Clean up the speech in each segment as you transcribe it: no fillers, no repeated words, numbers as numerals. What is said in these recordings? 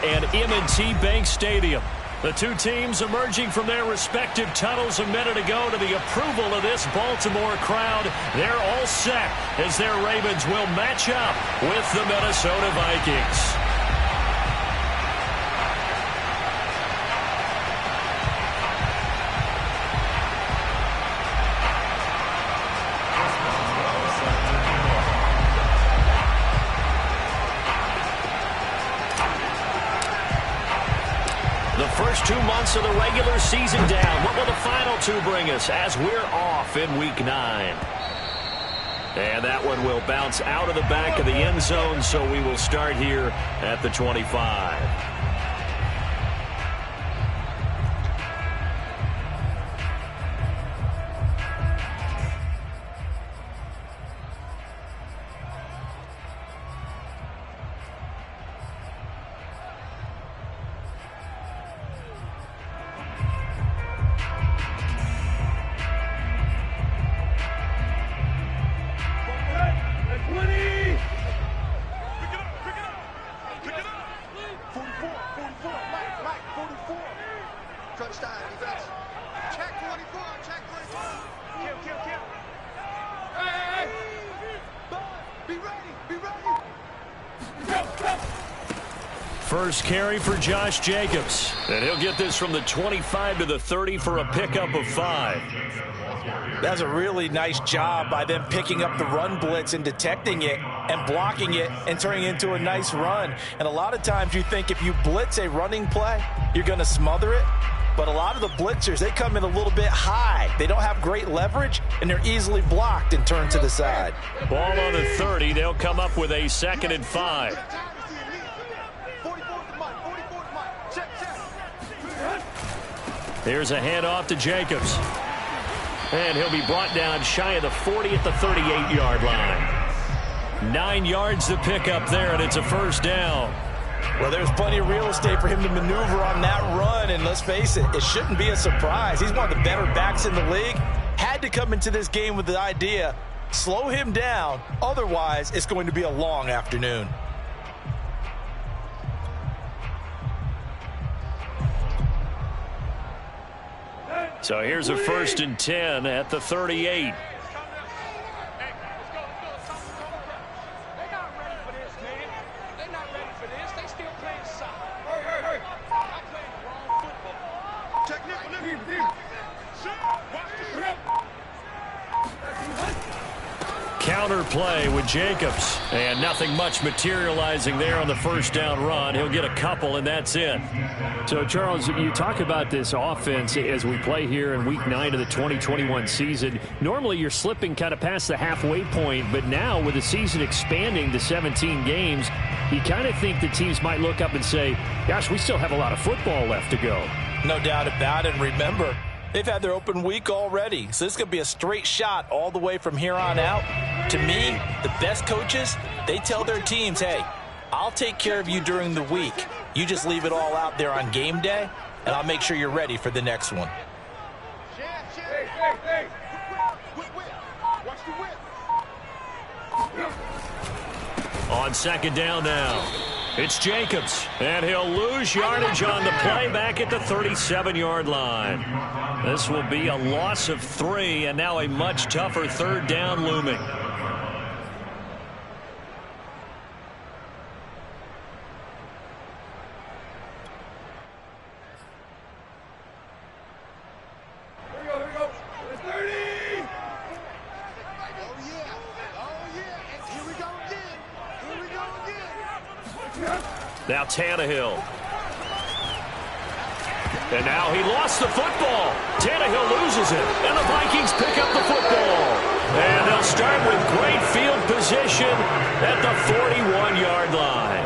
and M&T Bank Stadium. The two teams emerging from their respective tunnels a minute ago to the approval of this Baltimore crowd. They're all set as their Ravens will match up with the Minnesota Vikings. First 2 months of the regular season down. What will the final two bring us as we're off in Week 9? And that one will bounce out of the back of the end zone, so we will start here at the 25. First carry for Josh Jacobs. And he'll get this from the 25 to the 30 for a pickup of 5. That's a really nice job by them picking up the run blitz and detecting it and blocking it and turning it into a nice run. And a lot of times you think if you blitz a running play, you're going to smother it. But a lot of the blitzers, they come in a little bit high. They don't have great leverage, and they're easily blocked and turned to the side. Ball on the 30. They'll come up with a 2nd and 5. Here's a handoff to Jacobs. And he'll be brought down shy of the 40 at the 38-yard line. 9 yards to pick up there, and it's a first down. Well, there's plenty of real estate for him to maneuver on that run, and let's face it, it shouldn't be a surprise. He's one of the better backs in the league. Had to come into this game with the idea, slow him down, otherwise it's going to be a long afternoon. So here's a 1st and 10 at the 38. Counter play with Jacobs, and nothing much materializing there on the first down run. He'll get a couple, and that's it. So, Charles, you talk about this offense as we play here in Week 9 of the 2021 season. Normally, you're slipping kind of past the halfway point, but now with the season expanding to 17 games, you kind of think the teams might look up and say, gosh, we still have a lot of football left to go. No doubt about it. And remember, they've had their open week already, so this could be a straight shot all the way from here on out. To me, the best coaches, they tell their teams, hey, I'll take care of you during the week. You just leave it all out there on game day, and I'll make sure you're ready for the next one. On 2nd down now, it's Jacobs, and he'll lose yardage on the play back at the 37-yard line. This will be a loss of 3, and now a much tougher 3rd down looming. Now Tannehill. And now he lost the football. Tannehill loses it. And the Vikings pick up the football. And they'll start with great field position at the 41-yard line.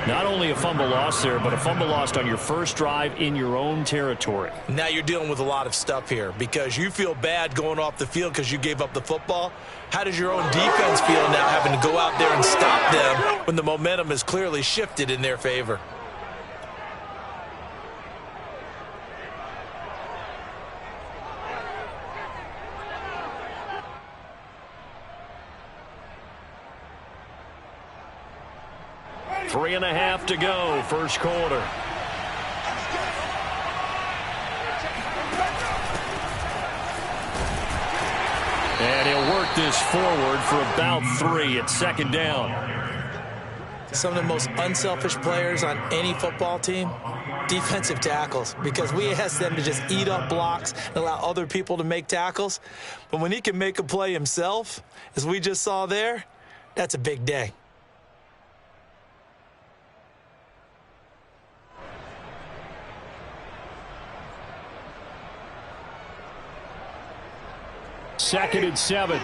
Not only a fumble loss there, but a fumble lost on your first drive in your own territory. Now you're dealing with a lot of stuff here because you feel bad going off the field because you gave up the football. How does your own defense feel now having to go out there and stop them when the momentum has clearly shifted in their favor? 3.5 to go, first quarter. And he'll work this forward for about 3 at second down. Some of the most unselfish players on any football team, defensive tackles, because we ask them to just eat up blocks and allow other people to make tackles. But when he can make a play himself, as we just saw there, that's a big day. Second and 7.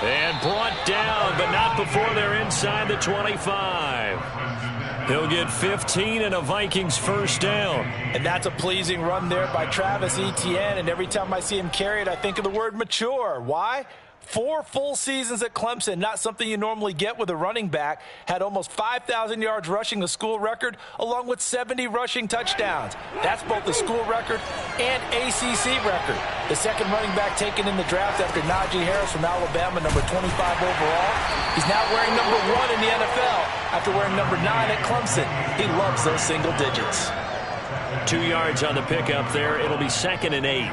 And brought down, but not before they're inside the 25. He'll get 15 and a Vikings first down. And that's a pleasing run there by Travis Etienne. And every time I see him carry it, I think of the word mature. Why? 4 full seasons at Clemson, not something you normally get with a running back. Had almost 5,000 yards rushing, the school record, along with 70 rushing touchdowns. That's both the school record and ACC record. The second running back taken in the draft after Najee Harris from Alabama, number 25 overall. He's now wearing number 1 in the NFL after wearing number 9 at Clemson. He loves those single digits. 2 yards on the pickup there. It'll be 2nd and 8.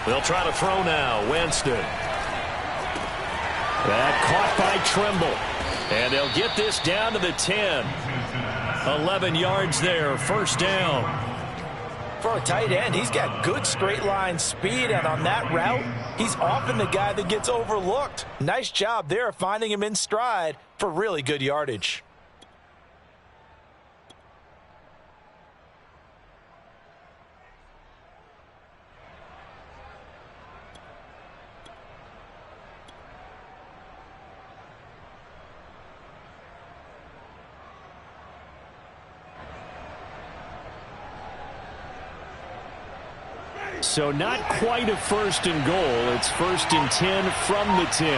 They'll try to throw now. Winston. That caught by Trimble. And they'll get this down to the 10. 11 yards there. First down. For a tight end, he's got good straight line speed, and on that route, he's often the guy that gets overlooked. Nice job there finding him in stride for really good yardage. So not quite a first and goal. It's 1st and 10 from the 10.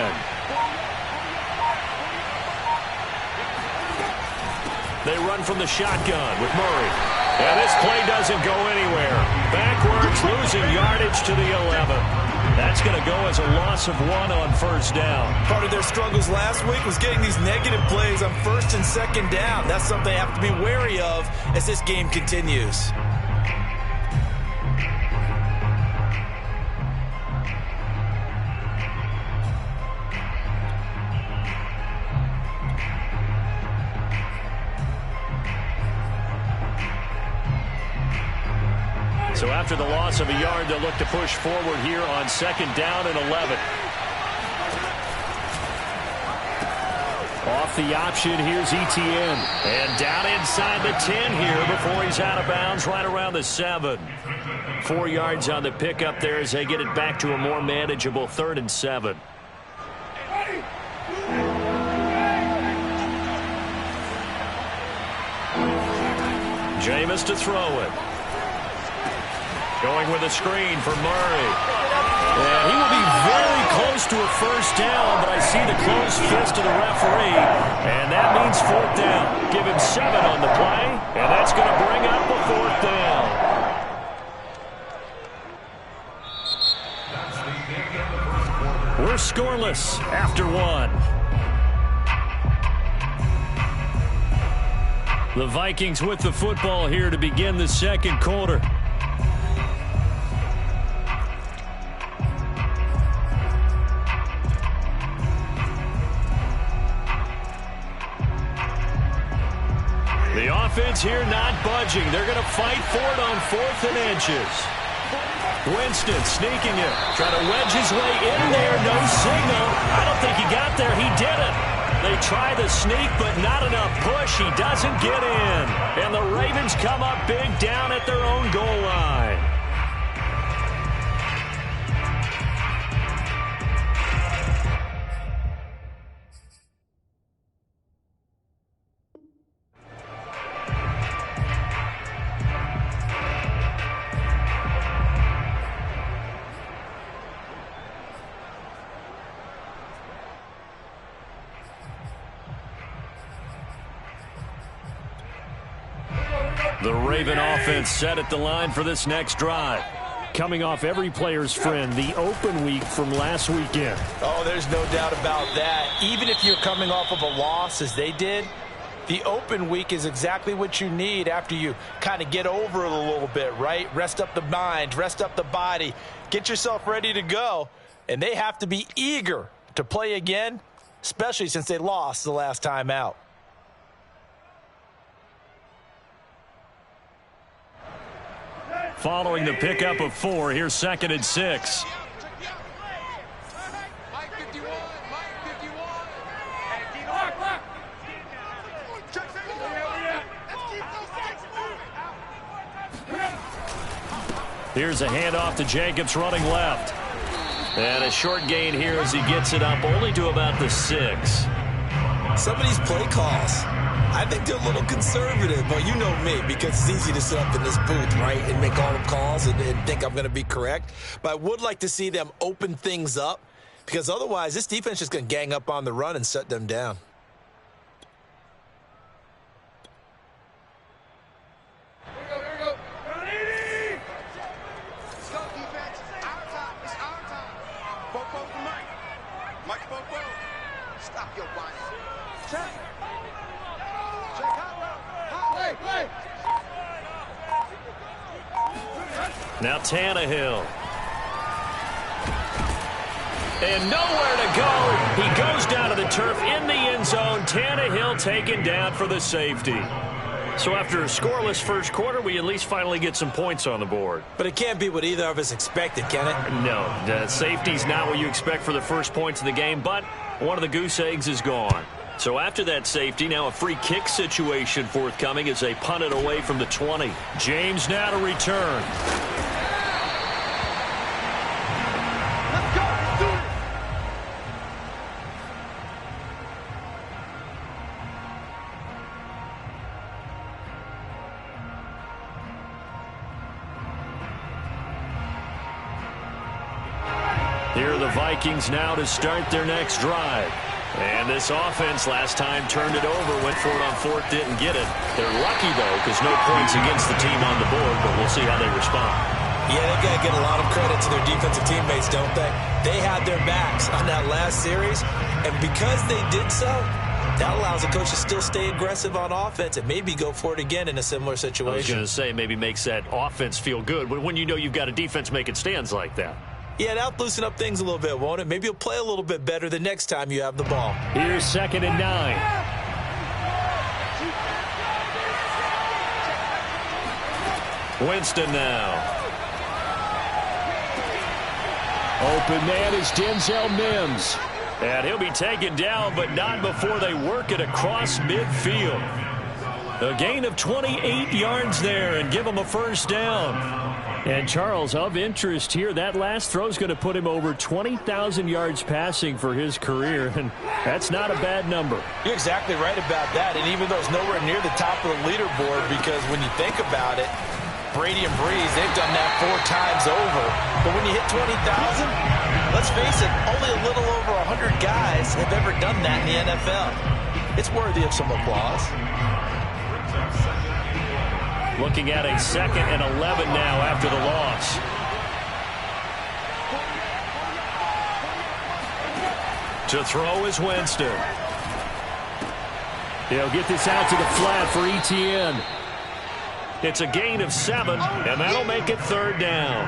They run from the shotgun with Murray. And this play doesn't go anywhere. Backwards, losing yardage to the 11. That's going to go as a loss of 1 on first down. Part of their struggles last week was getting these negative plays on 1st and 2nd down. That's something they have to be wary of as this game continues. So after the loss of a yard, they'll look to push forward here on 2nd down and 11. Off the option, here's Etienne. And down inside the 10 here before he's out of bounds right around the 7. 4 yards on the pickup there as they get it back to a more manageable 3rd and 7. Jameis to throw it. Going with a screen for Murray. And he will be very close to a first down, but I see the closed fist of the referee, and that means 4th down. Give him 7 on the play, and that's going to bring up a 4th down. We're scoreless after 1. The Vikings with the football here to begin the second quarter. The offense here not budging. They're going to fight for it on 4th and inches. Winston sneaking it. Trying to wedge his way in there. No signal. I don't think he got there. He didn't. They try the sneak, but not enough push. He doesn't get in. And the Ravens come up big down at their own goal line. The Raven offense set at the line for this next drive. Coming off every player's friend, the open week from last weekend. Oh, there's no doubt about that. Even if you're coming off of a loss as they did, the open week is exactly what you need after you kind of get over it a little bit, right? Rest up the mind, rest up the body, get yourself ready to go. And they have to be eager to play again, especially since they lost the last time out. Following the pickup of 4, here's 2nd and 6. Here's a handoff to Jacobs running left. And a short gain here as he gets it up only to about the 6. Some of these play calls, I think they're a little conservative, but you know me, because it's easy to sit up in this booth, right, and make all the calls and think I'm going to be correct. But I would like to see them open things up, because otherwise this defense is going to gang up on the run and shut them down. Now Tannehill. And nowhere to go. He goes down to the turf in the end zone. Tannehill taken down for the safety. So after a scoreless first quarter, we at least finally get some points on the board. But it can't be what either of us expected, can it? No, the safety's not what you expect for the first points of the game, but one of the goose eggs is gone. So after that safety, now a free kick situation forthcoming as they punt it away from the 20. James now to return. Here are the Vikings now to start their next drive. And this offense last time turned it over, went for it on 4th, didn't get it. They're lucky, though, because no points against the team on the board, but we'll see how they respond. Yeah, they've got to get a lot of credit to their defensive teammates, don't they? They had their backs on that last series, and because they did so, that allows the coach to still stay aggressive on offense and maybe go for it again in a similar situation. I was going to say, maybe makes that offense feel good, but when you know you've got a defense making stands like that. Yeah, that'll loosen up things a little bit, won't it? Maybe you'll play a little bit better the next time you have the ball. Here's 2nd and 9. Winston now. Open man is Denzel Mims. And he'll be taken down, but not before they work it across midfield. A gain of 28 yards there and give him a first down. And, Charles, of interest here, that last throw is going to put him over 20,000 yards passing for his career, and that's not a bad number. You're exactly right about that, and even though it's nowhere near the top of the leaderboard, because when you think about it, Brady and Breeze, they've done that 4 times over. But when you hit 20,000, let's face it, only a little over 100 guys have ever done that in the NFL. It's worthy of some applause. Looking at a 2nd and 11 now after the loss. To throw is Winston. He'll get this out to the flat for Etienne. It's a gain of 7, and that'll make it 3rd down.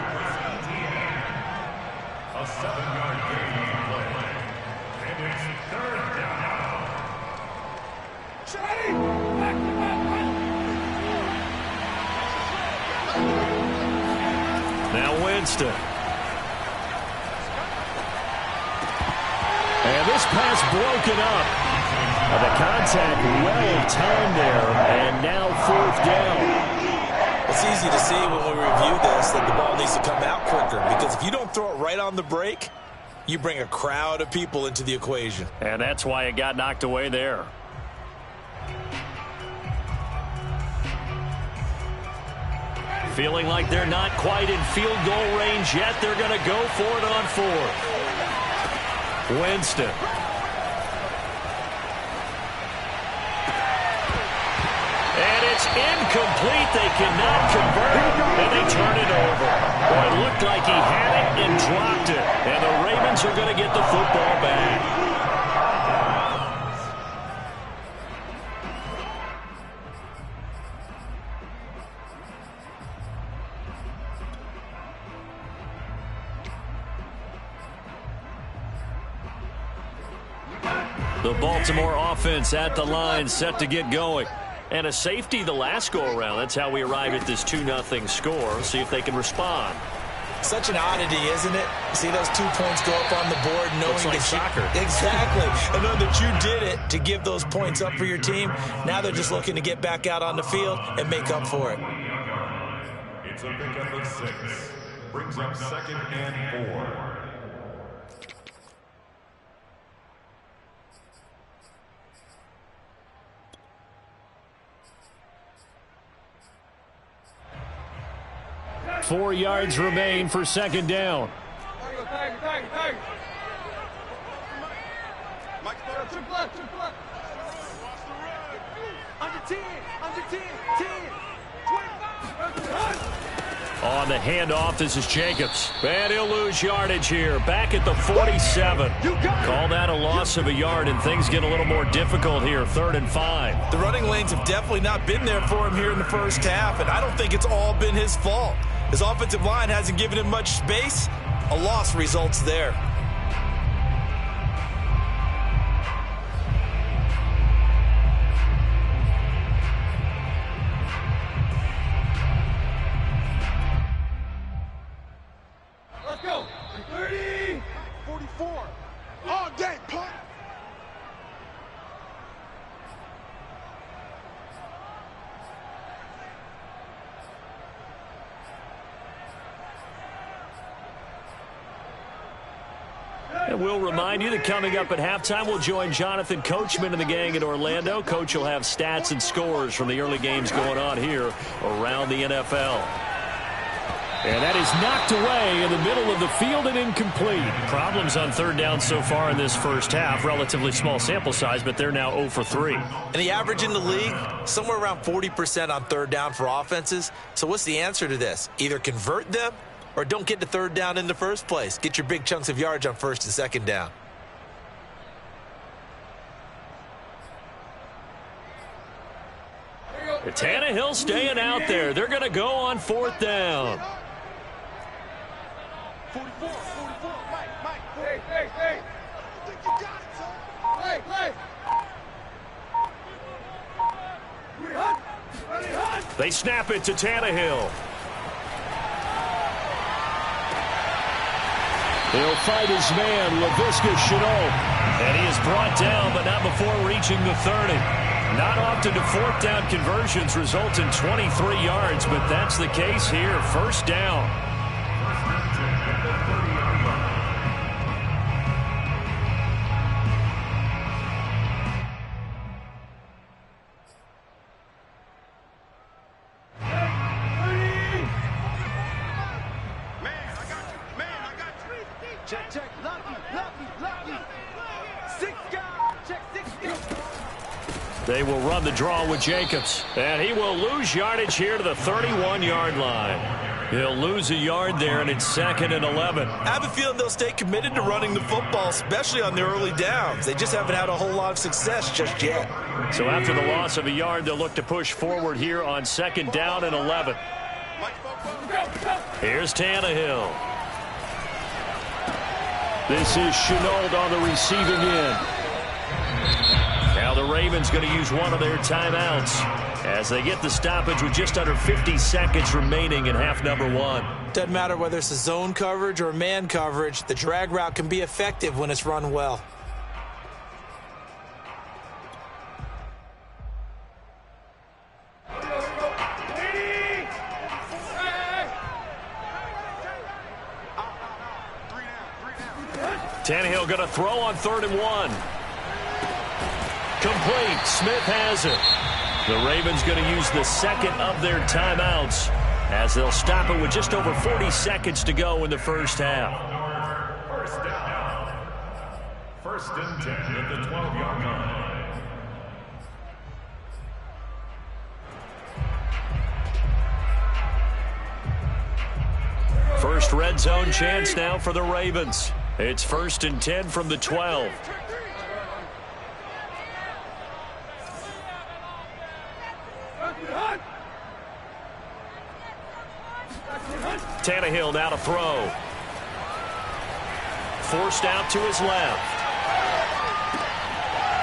A 7-yard gain play. And it's 3rd down. Now Winston. And this pass broken up. The contact well timed there, and now 4th down. It's easy to see when we review this that the ball needs to come out quicker, because if you don't throw it right on the break, you bring a crowd of people into the equation. And that's why it got knocked away there. Feeling like they're not quite in field goal range yet. They're going to go for it on 4th. Winston. And It's incomplete. They cannot convert, and they turn it over. Boy, it looked like he had it and dropped it. And the Ravens are going to get the football back. The Baltimore offense at the line, set to get going. And a safety the last go-around. That's how we arrive at this 2-0 score. See if they can respond. Such an oddity, isn't it? See those 2 points go up on the board knowing Looks like soccer. Exactly. And knowing that you did it to give those points up for your team. Now they're just looking to get back out on the field and make up for it. It's a pickup of 6. Brings up 2nd and 4. Four yards remain for 2nd down. On the handoff, this is Jacobs. And he'll lose yardage here. Back at the 47. Call that a loss of a yard, and things get a little more difficult here. 3rd and 5. The running lanes have definitely not been there for him here in the first half, and I don't think it's all been his fault. His offensive line hasn't given him much space. A loss results there. Let's go. 30. 44. All day, punt. And we'll remind you that coming up at halftime, we'll join Jonathan Coachman and the gang in Orlando. Coach will have stats and scores from the early games going on here around the NFL. And that is knocked away in the middle of the field and incomplete. Problems on 3rd down so far in this first half. Relatively small sample size, but they're now 0 for 3. And the average in the league, somewhere around 40% on 3rd down for offenses. So what's the answer to this? Either convert them or don't get to 3rd down in the first place. Get your big chunks of yards on 1st and 2nd down. Tannehill staying out there. They're going to go on 4th down. 44. Mike. Hey. I think you got it, son. Play. Ready, hunt. They snap it to Tannehill. He'll fight his man, Laviska Shenault. And he is brought down, but not before reaching the 30. Not often do 4th down conversions result in 23 yards, but that's the case here. 1st down. Check. Lucky. 6 guys. Check 6 guys. They will run the draw with Jacobs. And he will lose yardage here to the 31-yard line. He'll lose a yard there, and it's 2nd and 11. I have a feeling they'll stay committed to running the football, especially on the early downs. They just haven't had a whole lot of success just yet. So after the loss of a yard, they'll look to push forward here on 2nd down and 11. Here's Tannehill. This is Shenault on the receiving end. Now the Ravens going to use one of their timeouts as they get the stoppage with just under 50 seconds remaining in half number 1. Doesn't matter whether it's a zone coverage or man coverage, the drag route can be effective when it's run well. Tannehill going to throw on 3rd and 1. Complete. Smith has it. The Ravens going to use the 2nd of their timeouts as they'll stop it with just over 40 seconds to go in the first half. 1st down. 1st and 10 at the 12-yard line. first red zone chance now for the Ravens. It's 1st and 10 from the 12. Tannehill now to throw. Forced out to his left.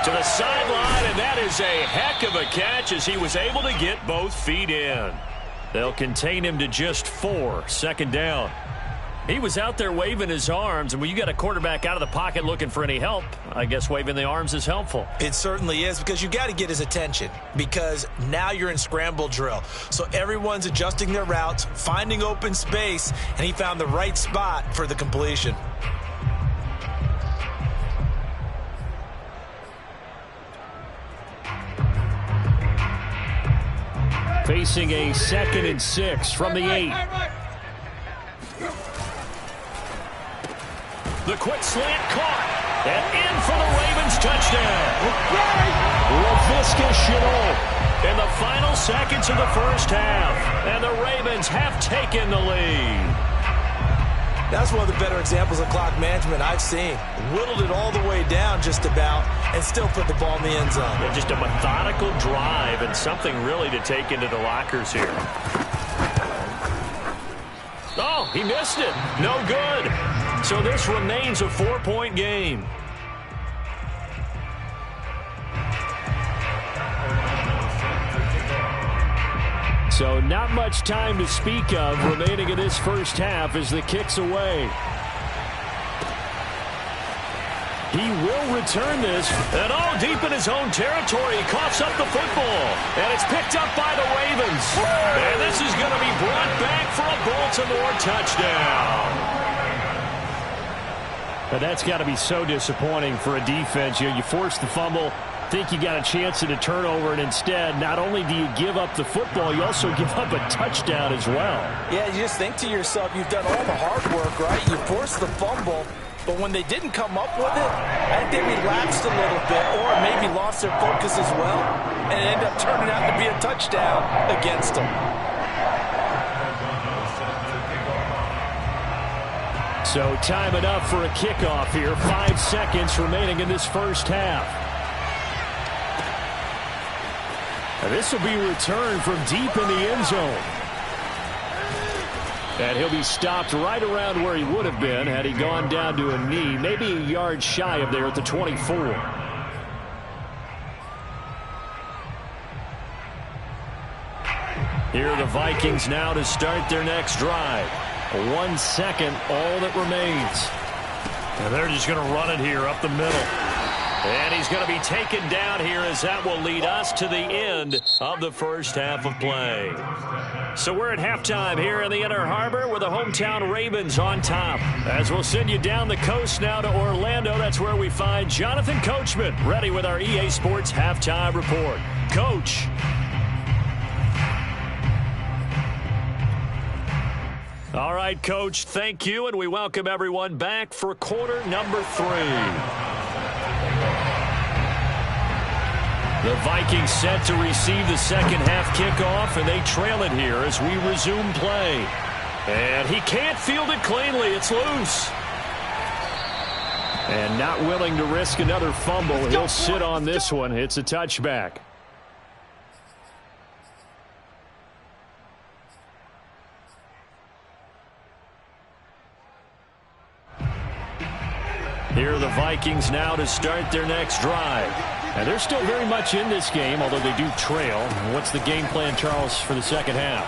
To the sideline, and that is a heck of a catch as he was able to get both feet in. They'll contain him to just 4. 2nd down. He was out there waving his arms, and when you got a quarterback out of the pocket looking for any help, I guess waving the arms is helpful. It certainly is, because you got to get his attention, because now you're in scramble drill. So everyone's adjusting their routes, finding open space, and he found the right spot for the completion. Facing a 2nd and 6 from the 8. The quick slant caught. And in for the Ravens touchdown. Laviska Shenault in the final seconds of the first half. And the Ravens have taken the lead. That's one of the better examples of clock management I've seen. Whittled it all the way down just about and still put the ball in the end zone. Yeah, just a methodical drive and something really to take into the lockers here. Oh, he missed it. No good. So this remains a 4-point game. So not much time to speak of remaining in this first half as the kick's away. He will return this. And all deep in his own territory, he coughs up the football. And it's picked up by the Ravens. And this is going to be brought back for a Baltimore touchdown. But that's got to be so disappointing for a defense. You force the fumble, think you got a chance at a turnover, and instead, not only do you give up the football, you also give up a touchdown as well. Yeah, you just think to yourself, you've done all the hard work, right? You forced the fumble, but when they didn't come up with it, I think they relapsed a little bit or maybe lost their focus as well, and it ended up turning out to be a touchdown against them. So time enough for a kickoff here. 5 seconds remaining in this first half. And this will be returned from deep in the end zone. And he'll be stopped right around where he would have been had he gone down to a knee, maybe a yard shy of there at the 24. Here are the Vikings now to start their next drive. 1 second, all that remains. And they're just going to run it here up the middle. And he's going to be taken down here as that will lead us to the end of the first half of play. So we're at halftime here in the Inner Harbor with the hometown Ravens on top. As we'll send you down the coast now to Orlando, that's where we find Jonathan Coachman ready with our EA Sports Halftime Report. Coach. All right, Coach, thank you, and we welcome everyone back for quarter number 3. The Vikings set to receive the second half kickoff, and they trail it here as we resume play. And he can't field it cleanly. It's loose. And not willing to risk another fumble. He'll sit on this one. It's a touchback. Here are the Vikings now to start their next drive. And they're still very much in this game, although they do trail. What's the game plan, Charles, for the second half?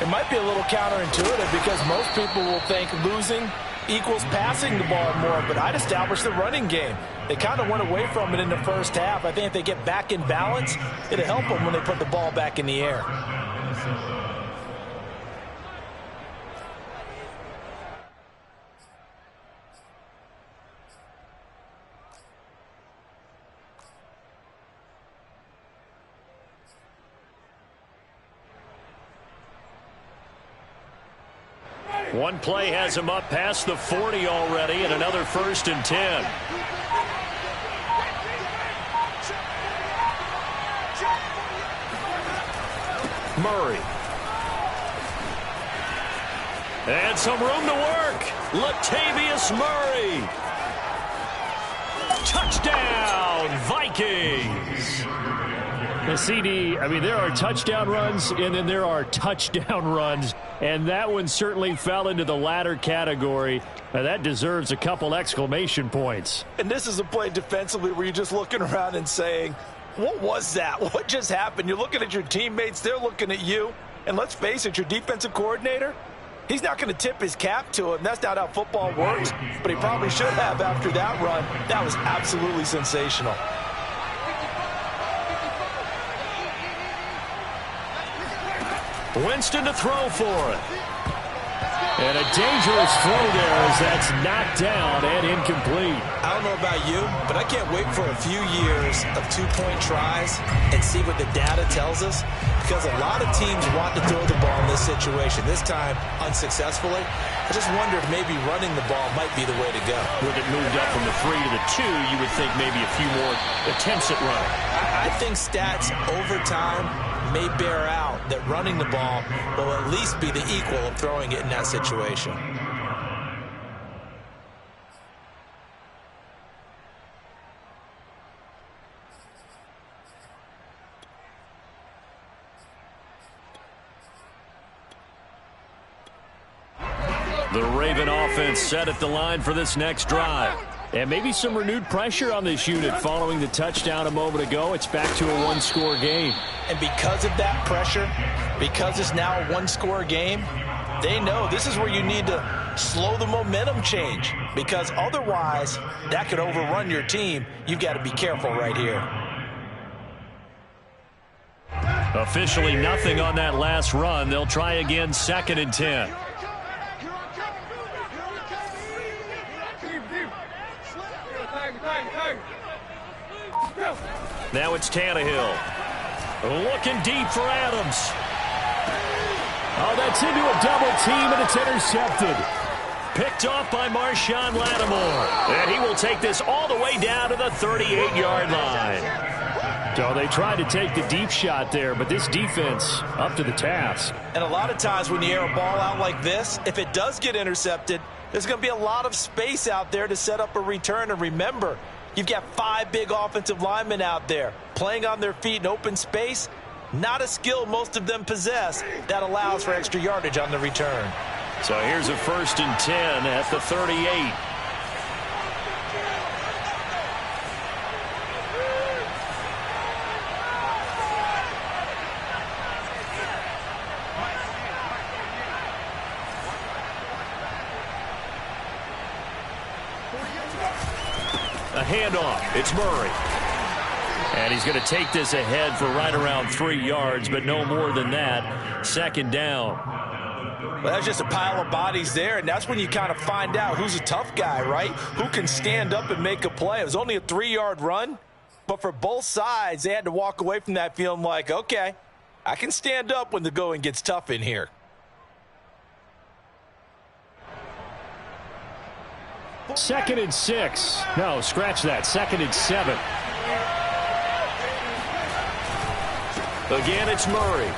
It might be a little counterintuitive because most people will think losing equals passing the ball more, but I'd establish the running game. They kind of went away from it in the first half. I think if they get back in balance, it'll help them when they put the ball back in the air. One play has him up past the 40 already, and another 1st and 10. Murray. And some room to work. Latavius Murray. Touchdown, Vikings. The CD, I mean, there are touchdown runs, and then there are touchdown runs, and that one certainly fell into the latter category. Now, that deserves a couple exclamation points. And this is a play defensively where you're just looking around and saying, what was that? What just happened? You're looking at your teammates, they're looking at you, and let's face it, your defensive coordinator, he's not going to tip his cap to him. That's not how football works, but he probably should have after that run. That was absolutely sensational. Winston to throw for it. And a dangerous throw there as that's knocked down and incomplete. I don't know about you, but I can't wait for a few years of two-point tries and see what the data tells us, because a lot of teams want to throw the ball in this situation, this time unsuccessfully. I just wonder if maybe running the ball might be the way to go. With it moved up from the 3 to the 2, you would think maybe a few more attempts at running. I think stats over time may bear out that running the ball will at least be the equal of throwing it in that situation. The Raven offense set at the line for this next drive. And maybe some renewed pressure on this unit following the touchdown a moment ago. It's back to a one-score game. And because of that pressure, because it's now a one-score game, they know this is where you need to slow the momentum change, because otherwise that could overrun your team. You've got to be careful right here. Officially nothing on that last run. They'll try again, 2nd and 10. Now it's Tannehill. Looking deep for Adams. Oh, that's into a double team, and it's intercepted. Picked off by Marshawn Lattimore. And he will take this all the way down to the 38-yard line. So they tried to take the deep shot there, but this defense up to the task. And a lot of times when you air a ball out like this, if it does get intercepted, there's going to be a lot of space out there to set up a return. And remember, you've got 5 big offensive linemen out there playing on their feet in open space. Not a skill most of them possess that allows for extra yardage on the return. So here's a 1st and 10 at the 38. A handoff. It's Murray. And he's going to take this ahead for right around 3 yards, but no more than that. 2nd down. Well, that's just a pile of bodies there, and that's when you kind of find out who's a tough guy, right? Who can stand up and make a play. It was only a 3-yard run, but for both sides, they had to walk away from that feeling like, okay, I can stand up when the going gets tough in here. Second and 6. No, scratch that. 2nd and 7. Again, it's Murray.